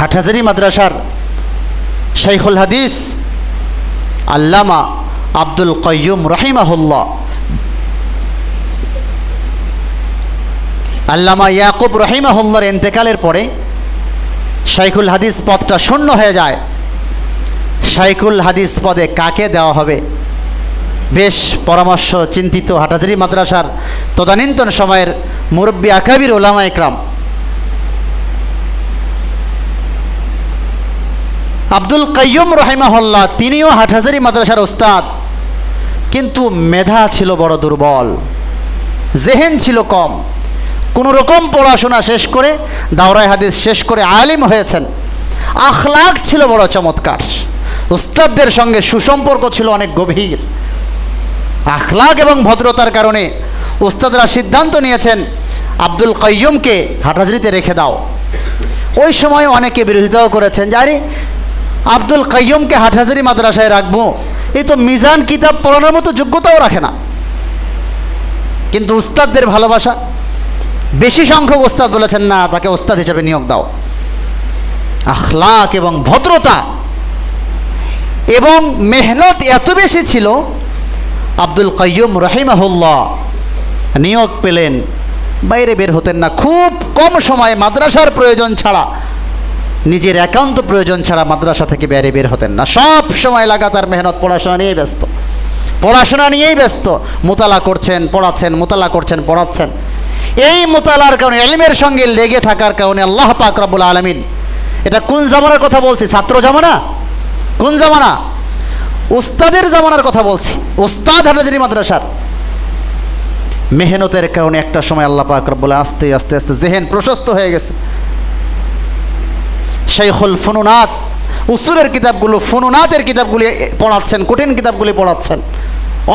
হাটহাজারী মাদ্রাসার শাইখুল হাদিস আল্লামা আব্দুল কাইয়ুম রহিমাহুল্লাহ, আল্লামা ইয়াকুব রহিমাহুল্লাহর ইন্তেকালের পরে শাইখুল হাদিস পদটা শূন্য হয়ে যায়। শাইখুল হাদিস পদে কাকে দেওয়া হবে? বেশ পরামর্শ চিন্তিত হাটহাজারী মাদ্রাসার তদানীন্তন সময়ের মুরব্বী আকাবির উলামা ইকরাম। আব্দুল কাইয়ুম রহিমাহুল্লাহ তিনিও হাটহাজারী মাদ্রাসার ওস্তাদ, কিন্তু মেধা ছিল বড় দুর্বল, জেহেন ছিল কম। কোনো রকম পড়াশোনা শেষ করে দাওরায়ে হাদিস শেষ করে আলিম হয়েছেন। আখলাক ছিল বড় চমৎকার, উস্তাদদের সঙ্গে সুসম্পর্ক ছিল অনেক গভীর। আখলাক এবং ভদ্রতার কারণে উস্তাদরা সিদ্ধান্ত নিয়েছেন আব্দুল কাইয়ুমকে হাটহাজারীতে রেখে দাও। ওই সময় অনেকে বিরোধিতাও করেছেন যে আরে আব্দুল কাইয়ুমকে হাটহাজারী মাদ্রাসায় রাখবো, এই তো মিজান কিতাব পড়ানোর মতো যোগ্যতাও রাখে না। কিন্তু উস্তাদদের ভালোবাসা, বেশি সংখ্যক উস্তাদ বলেছেন না, তাকে উস্তাদ হিসেবে নিয়োগ দাও। আখলাক এবং ভদ্রতা এবং মেহনত এত বেশি ছিল, আব্দুল কাইয়ুম রহিমাহুল্লাহ নিয়োগ পেলেন, বাইরে বের হতেন না। খুব কম সময়ে মাদ্রাসার প্রয়োজন ছাড়া, নিজের একান্ত প্রয়োজন ছাড়া মাদ্রাসা থেকে বাইরে বের হতেন না। সব সময় লাগাতার মেহনত, পড়াশোনা নিয়েই ব্যস্ত, পড়াশোনা নিয়েই ব্যস্ত। মোতালা করছেন, পড়াচ্ছেন, মোতালা করছেন, পড়াচ্ছেন। এই মোতালার কারণে, ইলমের সঙ্গে লেগে থাকার কারণে আল্লাহ পাক রব্বুল আলামিন, এটা কোন জামানার কথা বলছি? ছাত্র জামানা? কোন জামানা? উস্তাদের জামানার কথা বলছি। উস্তাদ হাটহাজারী মাদ্রাসার মেহনতের কারণে একটা সময় আল্লাহ পাক রব্বুল আস্তে আস্তে আস্তে জেহেন প্রশস্ত হয়ে গেছে। শাইখুল ফুনুনাত, উসুলের কিতাবগুলো, ফুনুনাতের কিতাবগুলি পড়াচ্ছেন, কঠিন কিতাবগুলি পড়াচ্ছেন।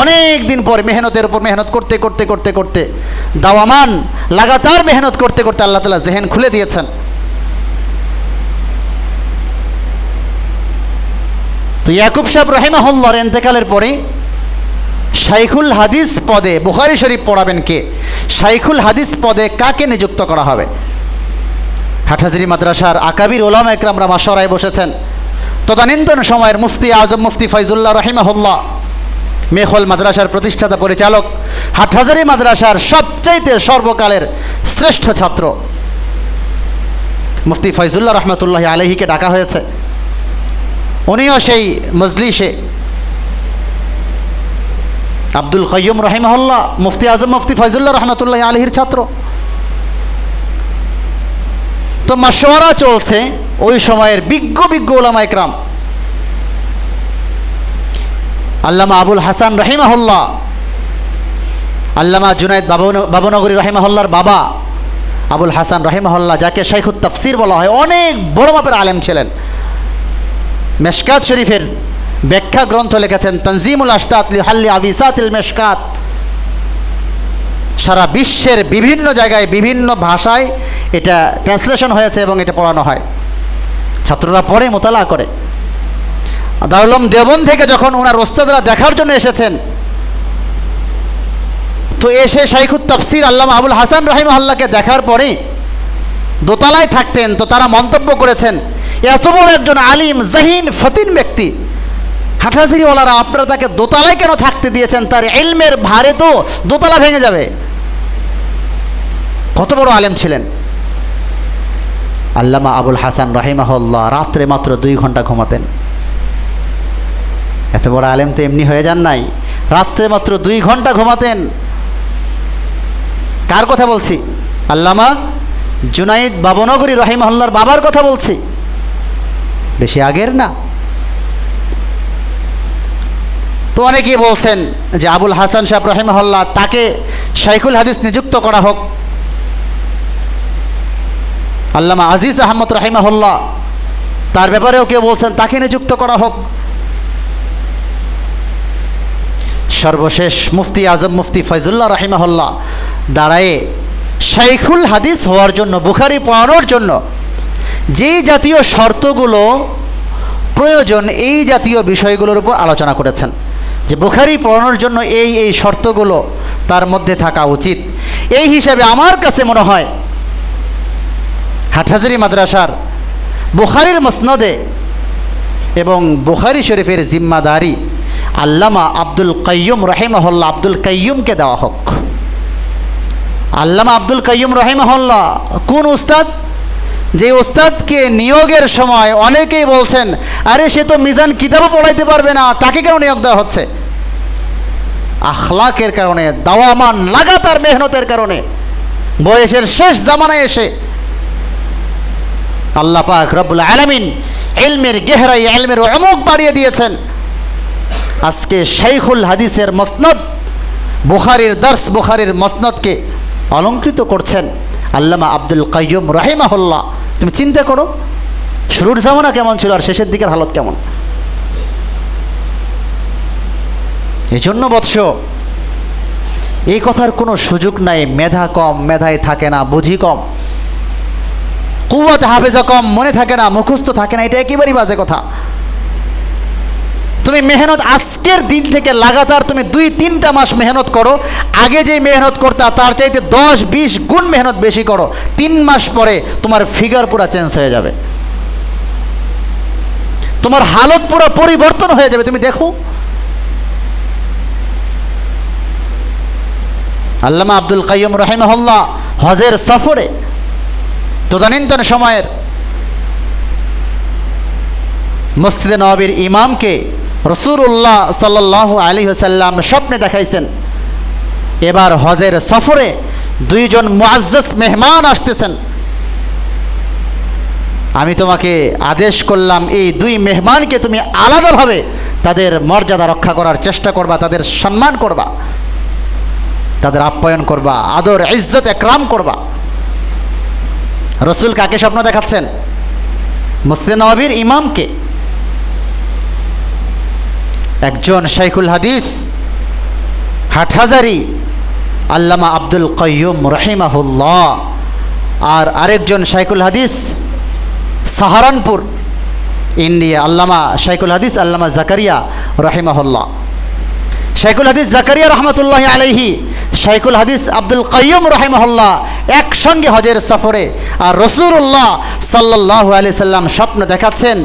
অনেক দিন পর মেহনতের উপর মেহনত করতে করতে করতে করতে, দাওয়ামান লাগাতার মেহনত করতে করতে আল্লাহ তাআলা জেহেন খুলে দিয়েছেন। তো ইয়াকুব সাহেব রহিমাহুল্লাহর ইন্তেকালের পরে শাইখুল হাদিস পদে, বুখারী শরীফ পড়াবেন কে? শাইখুল হাদিস পদে কাকে নিযুক্ত করা হবে? হাটহাজারী মাদ্রাসার আকাবির উলামা ইকরামরা মাশওয়ারায় বসেছেন। তদানীন্তন সময়ের মুফতি আজম মুফতি ফয়জুল্লাহ রহিমাহুল্লাহ, মেখল মাদ্রাসার প্রতিষ্ঠাতা পরিচালক, হাটহাজারী মাদ্রাসার সবচাইতে সর্বকালের শ্রেষ্ঠ ছাত্র মুফতি ফয়জুল্লাহ রহমতুল্লাহ আলাইহিকে ডাকা হয়েছে। উনিও সেই মজলিসে আব্দুল কাইয়ুম রহিমাহুল্লাহ, মুফতি আজম মুফতি ফয়জুল্লাহ রহমতুল্লাহ আলাইহির ছাত্র। তো মাশওয়ারা চলছে ওই সময়ের বিজ্ঞ বিজ্ঞ উলামা ইকরাম। আল্লামা আবুল হাসান রহিমাহুল্লাহ, আল্লামা জুনায়েদ বাবুনগরী রহিমাহুল্লাহর বাবা আবুল হাসান রহিমাহুল্লাহ, যাকে শাইখুত তাফসির বলা হয়, অনেক বড় মাপের আলেম ছিলেন। মেশকাত শরীফের ব্যাখ্যা গ্রন্থ লিখেছেন, তানজিমুল আশতাত লিহাল্লি আবিসাতিল মেশকাত। সারা বিশ্বের বিভিন্ন জায়গায় বিভিন্ন ভাষায় এটা ট্রান্সলেশন হয়েছে এবং এটা পড়ানো হয়। ছাত্ররা পড়ে, মোতালা করে। দারুল উলুম দেওবন্দ থেকে যখন ওনার ওস্তাদরা দেখার জন্য এসেছেন, তো এসে শাইখুত তাফসির আল্লামা আবুল হাসান রহিমাহুল্লাহকে দেখার পরে দোতলায় থাকতেন। তো তারা মন্তব্য করেছেন, এত বড় একজন আলিম, জাহিন, ফতিন ব্যক্তি, হাটহাজারীওয়ালারা আপনারা তাকে দোতলায় কেন থাকতে দিয়েছেন? তার ইলমের ভারে তো দোতলা ভেঙে যাবে। কত বড় আলেম ছিলেন আল্লামা আবুল হাসান রহিমাহুল্লাহ। রাত্রে মাত্র 2 ঘন্টা ঘুমাতেন। এত বড় আলেম তো এমনি হয়ে যান নাই, রাত্রে মাত্র 2 ঘন্টা ঘুমাতেন। কার কথা বলছি? আল্লামা জুনাইদ বাবুনগরী রহিমাহুল্লাহর বাবার কথা বলছি, বেশি আগের না। তো অনেকেই বলছেন যে আবুল হাসান সাহেব রহিমাহুল্লাহ, তাকে শাইখুল হাদিস নিযুক্ত করা হোক। আল্লামা আজিজ আহমদ রহিমাহুল্লাহ, তার ব্যাপারেও কেউ বলছেন তাকে নিযুক্ত করা হোক। সর্বশেষ মুফতি আজম মুফতি ফয়জুল্লাহ রহিমাহুল্লাহ দাঁড়ায়ে শাইখুল হাদিস হওয়ার জন্য, বুখারী পড়ানোর জন্য যেই জাতীয় শর্তগুলো প্রয়োজন, এই জাতীয় বিষয়গুলোর উপর আলোচনা করেছেন যে বুখারী পড়ানোর জন্য এই এই শর্তগুলো তার মধ্যে থাকা উচিত। এই হিসাবে আমার কাছে মনে হয় হাটহাজারী মাদ্রাসার বুখারীর মুসনদে এবং বুখারী শরীফের জিম্মাদারি আল্লামা আব্দুল কাইয়ুম রাহিমাহুল্লাহ, আব্দুল কাইয়ুমকে দেওয়া হোক। আল্লামা আব্দুল কাইয়ুম রাহিমাহুল্লাহ কোন উস্তাদ? যে উস্তাদকে নিয়োগের সময় অনেকেই বলছেন, আরে সে তো মিজান কিতাবও পড়াইতে পারবে না, তাকে কেন নিয়োগ দেওয়া হচ্ছে? আখলাকের কারণে, দাওয়ামান লাগাতার মেহনতের কারণে, বয়সের শেষ জামানায় এসে আল্লাহ পাক রব্বুল আলামিন ইলমের গেহরাই, ইলমের উমুক বাড়িয়ে দিয়েছেন। আজকে শাইখুল হাদিসের মসনদ, বুখারীর দর্স, বুখারীর মসনদকে অলঙ্কৃত করছেন আল্লামা আব্দুল কাইয়ুম রাহিমাহুল্লাহ। তুমি চিন্তা করো শুরুর জামানা কেমন ছিল আর শেষের দিকের হালত কেমন। এই জন্য বৎস, এই কথার কোনো সুযোগ নাই মেধা কম, মেধায় থাকে না, বুঝি কম, কুওয়াত হাফেজা কম, মনে থাকে না, মুখস্থ থাকে না, এটা একেবারেই বাজে কথা। তুমি মেহনত আজকের দিন থেকে লাগাতার তুমি 2-3টা মাস মেহনত করো, আগে যে মেহনত করতা তার চাইতে 10-20 গুণ মেহনত বেশি করো, 3 মাস পরে তোমার ফিগার পুরো চেঞ্জ হয়ে যাবে, তোমার হালত পুরো পরিবর্তন হয়ে যাবে। তুমি দেখো আল্লামা আব্দুল কাইয়ুম রাহিমাহুল্লাহ হজের সফরে তদানীন্তন সময়ের মসজিদে নববীর ইমামকে রাসূলুল্লাহ সাল্লাল্লাহু আলাইহি ওয়াসাল্লাম স্বপ্নে দেখাইছেন, এবার হজের সফরে 2 জন মুআজ্জাজ মেহমান আসতেছেন, আমি তোমাকে আদেশ করলাম এই 2 মেহমানকে তুমি আলাদাভাবে তাদের মর্যাদা রক্ষা করার চেষ্টা করবা, তাদের সম্মান করবা, তাদের আপ্যায়ন করবা, আদর ইজ্জত একরাম করবা। রসুল কাকে স্বপ্ন দেখাচ্ছেন? মসজিদে নববীর ইমামকে। একজন শাইখুল হাদিস হাটহাজারী আল্লামা আব্দুল কাইয়ুম রাহিমাহুল্লাহ, আর আরেকজন শাইখুল হাদিস সাহারানপুর ইন্ডিয়া আল্লামা শাইখুল হাদিস আল্লামা জাকারিয়া রাহিমাহুল্লাহ। শাইখুল হাদিস জাকারিয়া রহমতুল্লাহি আলাইহি, শাইখুল হাদিস আব্দুল কাইয়ুম রাহিমাহুল্লাহ একসঙ্গে হজের সফরে, আর রাসূলুল্লাহ সাল্লাল্লাহু আলাইহি সাল্লাম স্বপ্ন দেখাচ্ছেন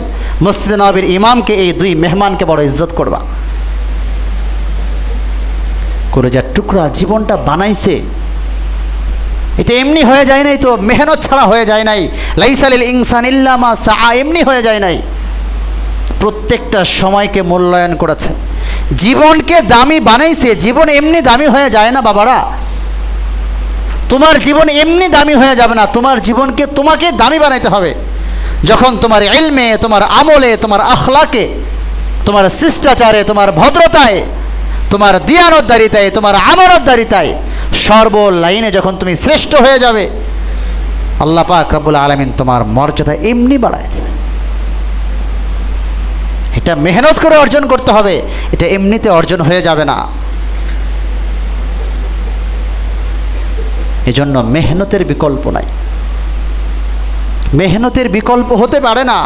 মসজিদে নববীর ইমামকে এই 2 মেহমানকে বড় ইজ্জত করবা। কলেজার টুকরা জীবনটা বানাইছে, এটা এমনি হয়ে যায় নাই, তো মেহনত ছাড়া হয়ে যায় নাই। লাইসা লিল ইনসান ইল্লা মা সাআ, এমনি হয়ে যায় নাই। প্রত্যেকটা সময়কে মূল্যায়ন করেছে, জীবনকে দামি বানাইছে। জীবন এমনি দামি হয়ে যায় না বাবারা, তোমার জীবন এমনি দামি হয়ে যাবে না, তোমার জীবনকে তোমাকে দামি বানাইতে হবে। যখন তোমার ইলমে, তোমার আমলে, তোমার আখলাকে, তোমার শিষ্টাচারে, তোমার ভদ্রতায়, তোমার দিয়ানতদারিতায়, তোমার আমানতদারিতায়, সর্ব লাইনে যখন তুমি শ্রেষ্ঠ হয়ে যাবে, আল্লাহ পাক রব্বুল আলামিন তোমার মর্যাদা এমনি বাড়ায় দেবেন। এটা মেহনত করে অর্জন করতে হবে, এটা এমনিতে অর্জন হয়ে যাবে না। এজন্য মেহনতের বিকল্প নাই, মেহনতের বিকল্প হতে পারে না।